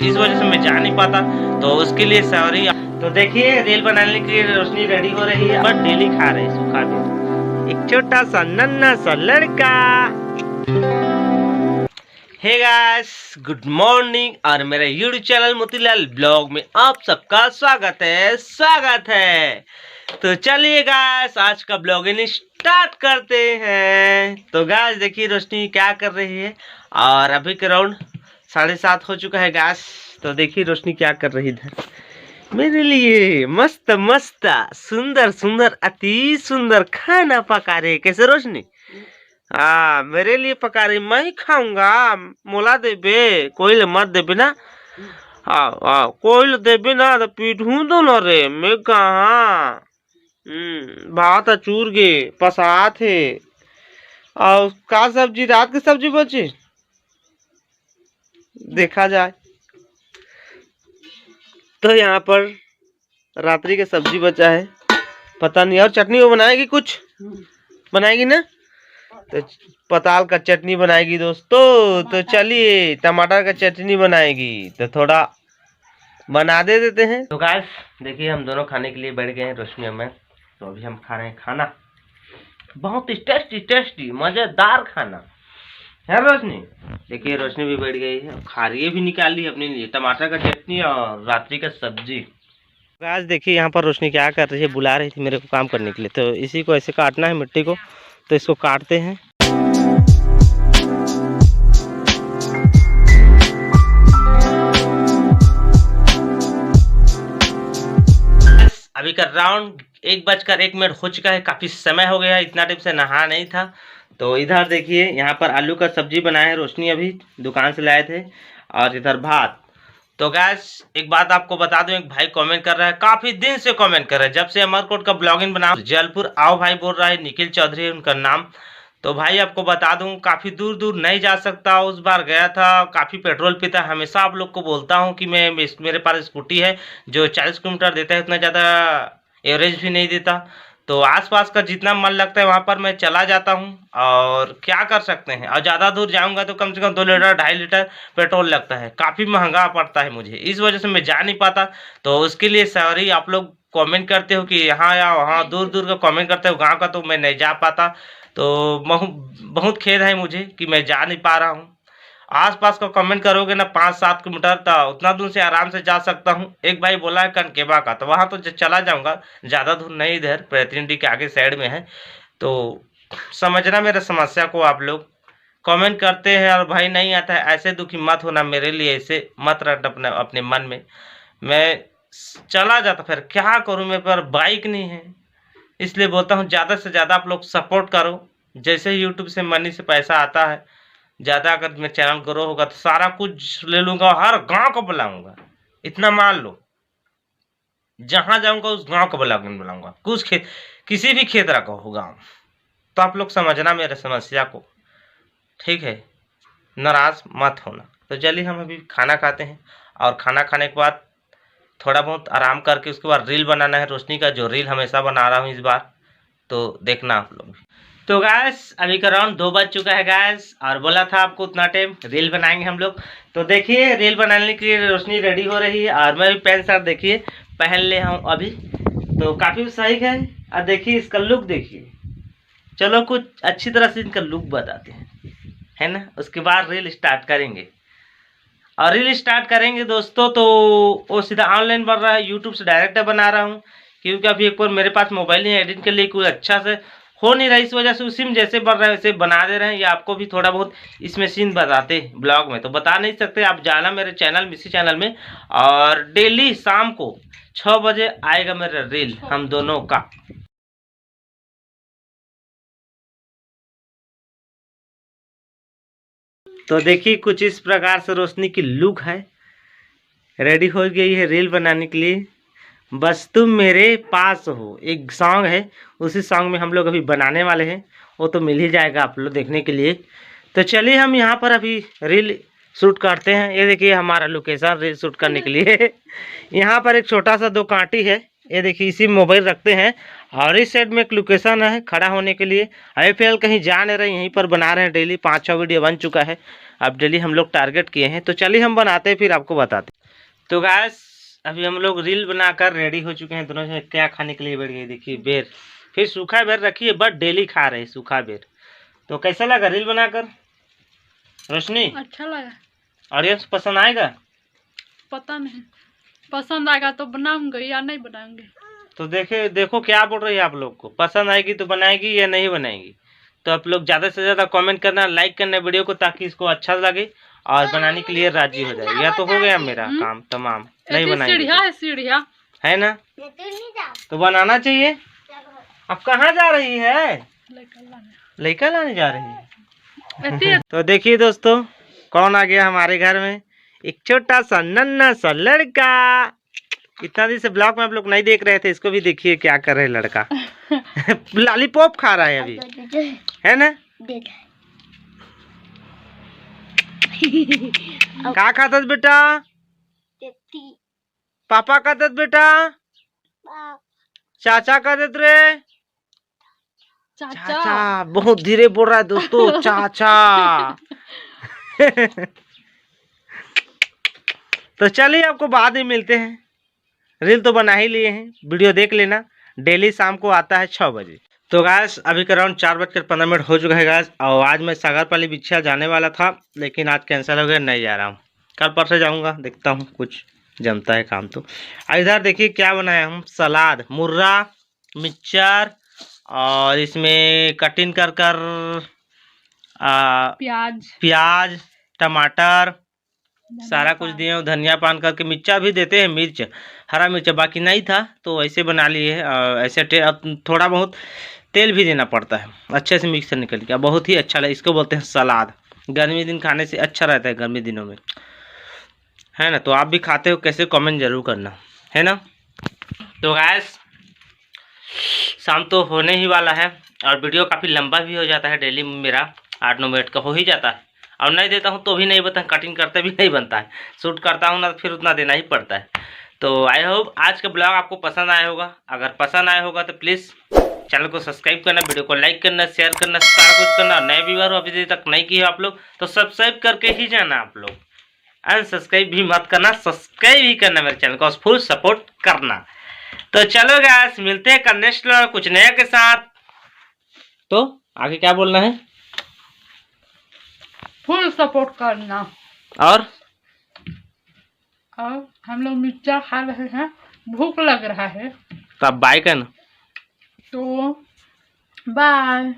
इस वजह से मैं जा नहीं पाता, तो उसके लिए सॉरी। तो देखिए रील बनाने के लिए रोशनी रेडी हो रही है, बट डेली खा रही सूखा भी एक छोटा सा नन्हा सा लड़का। हे गाइस, गुड मॉर्निंग और मेरे यूट्यूब चैनल मोतीलाल ब्लॉग में आप सबका स्वागत है। तो चलिए गाइस, आज का ब्लॉगिंग स्टार्ट करते हैं। तो गाइस देखिए रोशनी क्या कर रही है, और अभी के राउंड 7:30 हो चुका है गाइस। तो देखिए रोशनी क्या कर रही है इधर मेरे लिए मस्त मस्त सुंदर सुंदर अति सुंदर खाना पका रही है। कैसे रोशनी? मेरे लिए पका रही, मैं ही खाऊंगा। मोला देबे, कोई मत देबे ना। कोई देबे ना तो पीटू दो न रे। मैं कहा भात चूर गे पसा थे। और का सब्जी, रात की सब्जी बची देखा जाए तो यहाँ पर रात्रि का सब्जी बचा है, पता नहीं। और चटनी वो बनाएगी, कुछ बनाएगी ना, तो पताल का चटनी बनाएगी दोस्तों। तो चलिए टमाटर का चटनी बनाएगी, तो थोड़ा बना देते हैं। तो गाइस देखिए हम दोनों खाने के लिए बैठ गए हैं, रोशनी और मैं। तो अभी हम खा रहे हैं खाना, बहुत टेस्टी मजेदार खाना है रोशनी। देखिए रोशनी भी बैठ गई है, खारिये भी निकाल ली अपने लिए, टमाटर का चटनी और रात्रि का सब्जी। गाइस देखिए यहाँ पर रोशनी क्या कर रही है, बुला रही थी मेरे को काम करने के लिए। तो इसी को ऐसे काटना है मिट्टी को, तो इसको काटते हैं। अभी का राउंड 1:01 हो चुका है, काफी समय हो गया, इतना टाइम से नहा नहीं था। तो इधर देखिए यहाँ पर आलू का सब्जी बनाया है रोशनी, अभी दुकान से लाए थे। और इधर भात। तो गैस एक बात आपको बता दूं, एक भाई कमेंट कर रहा है, काफी दिन से कमेंट कर रहा है, जब से अमरकोट का ब्लॉगिंग बना जलपुर आओ भाई बोल रहा है, निखिल चौधरी है उनका नाम। तो भाई आपको बता दूं, काफी दूर दूर नहीं जा सकता, उस बार गया था, काफी पेट्रोल पीता। हमेशा आप लोग को बोलता हूं कि मेरे पास स्कूटी है जो 40 किलोमीटर देता है, उतना ज्यादा एवरेज भी नहीं देता। तो आसपास का जितना मन लगता है वहां पर मैं चला जाता हूं, और क्या कर सकते हैं। और ज़्यादा दूर जाऊंगा तो कम से कम 2 लीटर 2.5 लीटर पेट्रोल लगता है, काफ़ी महंगा पड़ता है मुझे, इस वजह से मैं जा नहीं पाता। तो उसके लिए सॉरी। आप लोग कमेंट करते हो कि यहाँ या वहाँ, दूर दूर का कमेंट करते हो, गाँव का तो मैं नहीं जा पाता। तो बहुत खेद है मुझे कि मैं जा नहीं पा रहा हूँ। आसपास का कमेंट करोगे ना 5-7 किलोमीटर, तो उतना दूर से आराम से जा सकता हूँ। एक भाई बोला है कनकेबा का, तो वहाँ तो चला जाऊँगा, ज़्यादा दूर नहीं, इधर प्रतिनिधि के आगे साइड में है। तो समझना मेरा समस्या को। आप लोग कमेंट करते हैं और भाई नहीं आता है, ऐसे दुखी मत होना मेरे लिए, ऐसे मत रखना अपने मन में। मैं चला जाता, फिर क्या करूँ, मेरे पर बाइक नहीं है, इसलिए बोलता हूँ ज़्यादा से ज़्यादा आप लोग सपोर्ट करो। जैसे यूट्यूब से मनी से पैसा आता है, ज़्यादा अगर मेरा चैनल ग्रो होगा तो सारा कुछ ले लूँगा, हर गांव को बुलाऊंगा। इतना मान लो, जहां जाऊंगा उस गांव को बुलाऊंगा, कुछ खेत, किसी भी खेत रखा हो गाँव। तो आप लोग समझना मेरे समस्या को, ठीक है, नाराज मत होना। तो चलिए हम अभी खाना खाते हैं, और खाना खाने के बाद थोड़ा बहुत आराम करके उसके बाद रील बनाना है रोशनी का, जो रील हमेशा बना रहा हूँ इस बार, तो देखना आप लोग। तो गैस अभी का राउंड 2 बज चुका है गैस, और बोला था आपको उतना टाइम रील बनाएंगे हम लोग। तो देखिए रील बनाने के लिए रोशनी रेडी हो रही है, और मैं भी पैंट शर्ट देखिए पहन ले हूँ अभी, तो काफ़ी सही है। और देखिए इसका लुक देखिए, चलो कुछ अच्छी तरह से इनका लुक बताते हैं, है ना। उसके बाद रील स्टार्ट करेंगे, और रील स्टार्ट करेंगे दोस्तों। तो वो सीधा ऑनलाइन बन रहा है, यूट्यूब से डायरेक्ट बना रहा हूँ, क्योंकि अभी एक बार मेरे पास मोबाइल नहीं है, एडिट के लिए कुछ अच्छा से हो नहीं रहा, इस वजह से उसी में जैसे बन रहा है वैसे बना दे रहे हैं। या आपको भी थोड़ा बहुत इसमें सीन बताते ब्लॉग में, तो बता नहीं सकते, आप जाना मेरे चैनल मिसी चैनल में। और डेली शाम को 6 बजे आएगा मेरा रील हम दोनों का। तो देखिए कुछ इस प्रकार से रोशनी की लुक है, रेडी हो गई है रील बनाने के लिए। बस तुम मेरे पास हो एक सॉन्ग है, उसी सॉन्ग में हम लोग अभी बनाने वाले हैं, वो तो मिल ही जाएगा आप लोग देखने के लिए। तो चलिए हम यहाँ पर अभी रील शूट करते हैं। ये देखिए हमारा लोकेशन रील शूट करने के लिए यहाँ पर एक छोटा सा 2 कांटी है, ये देखिए इसी मोबाइल रखते हैं, और इस साइड में एक लोकेशन है खड़ा होने के लिए। अभी फिलहाल कहीं जा नहीं रहे, यहीं पर बना रहे हैं। डेली 5-6 वीडियो बन चुका है, अब डेली हम लोग टारगेट किए हैं। तो चलिए हम बनाते हैं, फिर आपको बताते हैं। तो गैस अभी हम लोग रील बनाकर रेडी हो चुके हैं दोनों से। क्या खाने के लिए बैठ गए देखिए, बेर, फिर सूखा बेर रखिए, बट डेली खा रहे सूखा बेर। तो कैसा लगा रील बनाकर रोशनी? अच्छा लगा। ऑडियंस पसंद आएगा? पता नहीं, पसंद आएगा तो बनाऊंगे या नहीं बनाऊंगे। तो देखो क्या बोल रही है, आप लोग को पसंद आएगी तो बनाएगी या नहीं बनाएगी। तो आप लोग ज़्यादा से ज़्यादा कमेंट करना, लाइक करना वीडियो को, ताकि इसको अच्छा लगे और बनाने के लिए राजी हो जाए। या तो हो गया मेरा काम तमाम, नहीं बनाएंगे सीढ़िया है ना, तो बनाना चाहिए। अब कहाँ जा रही है? लड़का लाने जा रही है। तो देखिए दोस्तों, कौन आ गया हमारे घर में, एक छोटा सा नन्हा सा लड़का। इतना दिन से ब्लॉग में आप लोग नहीं देख रहे थे, इसको भी देखिए क्या कर रहे है लड़का। लॉलीपॉप खा रहा है अभी, है ना? क्या खाता बेटा? पापा खाता बेटा? चाचा कहते रे? चाचा बहुत धीरे बोल रहा है दोस्तों, चाचा। तो चलिए आपको बाद में मिलते हैं। रील तो बना ही लिए हैं, वीडियो देख लेना। डेली शाम को आता है 6 बजे। तो गैस अभी का अराउंड 4:15 हो चुका है गैस। और आज मैं सागरपाली बिछिया जाने वाला था, लेकिन आज कैंसिल हो गया, नहीं जा रहा हूँ। कल परसों जाऊँगा, देखता हूँ कुछ जमता है काम तो। इधर देखिए क्या बनाया हम, सलाद, मुर्रा, मिक्सचर, और इसमें कटिंग कर प्याज, टमाटर, सारा कुछ दिए हो, धनिया पान करके, मिर्चा भी देते हैं, मिर्च, हरा मिर्च बाकी नहीं था तो ऐसे बना लिए है। ऐसे थोड़ा बहुत तेल भी देना पड़ता है, अच्छे से मिक्सर निकल गया, बहुत ही अच्छा लगा। इसको बोलते हैं सलाद। गर्मी दिन खाने से अच्छा रहता है, गर्मी दिनों में, है ना? तो आप भी खाते हो कैसे, कमेंट जरूर करना, है ना? तो गैस शाम तो होने ही वाला है, और वीडियो काफ़ी लंबा भी हो जाता है, डेली मेरा 8-9 मिनट का हो ही जाता है। और नहीं देता हूँ तो भी नहीं बनता, कटिंग करते भी नहीं बनता है, शूट करता हूँ ना तो फिर उतना देना ही पड़ता है। तो आई होप आज का ब्लॉग आपको पसंद आया होगा। अगर पसंद आया होगा तो प्लीज़ चैनल को सब्सक्राइब करना, वीडियो को लाइक करना, शेयर करना, सारा कुछ करना। नए व्यूअर हो, अभी तक नहीं किए आप लोग तो सब्सक्राइब करके ही जाना आप लोग, अनसब्सक्राइब भी मत करना, सब्सक्राइब ही करना मेरे चैनल को, फुल सपोर्ट करना। तो चलो गाइस, मिलते हैं कल नेक्स्ट कुछ नया के साथ। तो आगे क्या बोलना है? फुल सपोर्ट करना। और हम लोग मिर्चा खा रहे हैं, भूख लग रहा है, तो आप बाय करना। तो बाय।